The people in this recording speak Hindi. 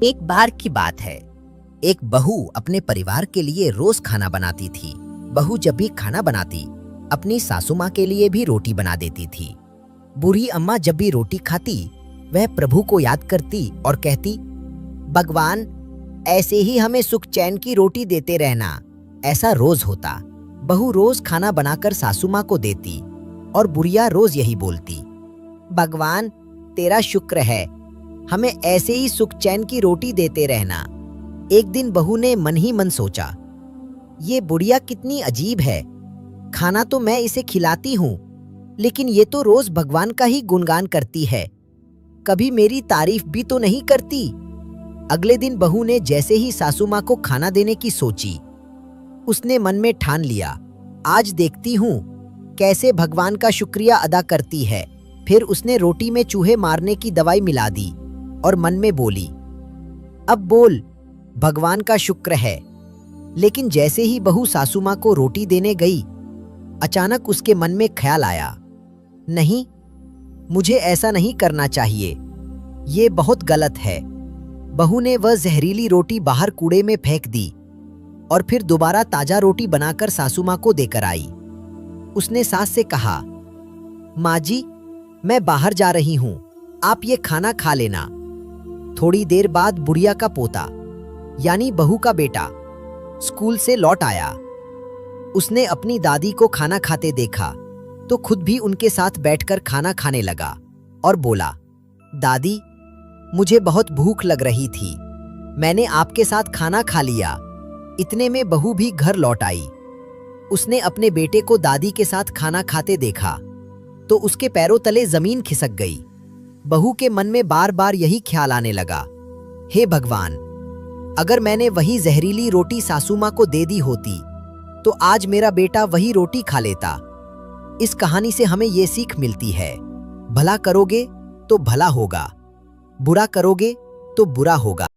एक बार की बात है, एक बहू अपने परिवार के लिए रोज खाना बनाती थी। बहू जब भी खाना बनाती, अपनी सासू माँ के लिए भी रोटी बना देती थी। बूढ़ी अम्मा जब भी रोटी खाती, वह प्रभु को याद करती और कहती, भगवान, ऐसे ही हमें सुख चैन की रोटी देते रहना। ऐसा रोज होता। बहू रोज खाना बनाकर सासू माँ को देती और बुढ़िया रोज यही बोलती, भगवान, तेरा शुक्र है, हमें ऐसे ही सुख चैन की रोटी देते रहना। एक दिन बहू ने मन ही मन सोचा, ये बुढ़िया कितनी अजीब है। खाना तो मैं इसे खिलाती हूँ, लेकिन ये तो रोज भगवान का ही गुणगान करती है, कभी मेरी तारीफ भी तो नहीं करती। अगले दिन बहू ने जैसे ही सासू माँ को खाना देने की सोची, उसने मन में ठान लिया, आज देखती हूँ कैसे भगवान का शुक्रिया अदा करती है। फिर उसने रोटी में चूहे मारने की दवाई मिला दी और मन में बोली, अब बोल, भगवान का शुक्र है। लेकिन जैसे ही बहू सासू माँ को रोटी देने गई, अचानक उसके मन में ख्याल आया, नहीं, मुझे ऐसा नहीं करना चाहिए, ये बहुत गलत है। बहू ने वह जहरीली रोटी बाहर कूड़े में फेंक दी और फिर दोबारा ताजा रोटी बनाकर सासू माँ को देकर आई। उसने सास से कहा, माँ जी, मैं बाहर जा रही हूँ, आप ये खाना खा लेना। थोड़ी देर बाद बुढ़िया का पोता, यानी बहू का बेटा, स्कूल से लौट आया। उसने अपनी दादी को खाना खाते देखा तो खुद भी उनके साथ बैठकर खाना खाने लगा और बोला, दादी, मुझे बहुत भूख लग रही थी, मैंने आपके साथ खाना खा लिया। इतने में बहू भी घर लौट आई। उसने अपने बेटे को दादी के साथ खाना खाते देखा तो उसके पैरों तले जमीन खिसक गई। बहू के मन में बार बार यही ख्याल आने लगा, हे भगवान, अगर मैंने वही जहरीली रोटी सासू माँ को दे दी होती तो आज मेरा बेटा वही रोटी खा लेता। इस कहानी से हमें ये सीख मिलती है, भला करोगे तो भला होगा, बुरा करोगे तो बुरा होगा।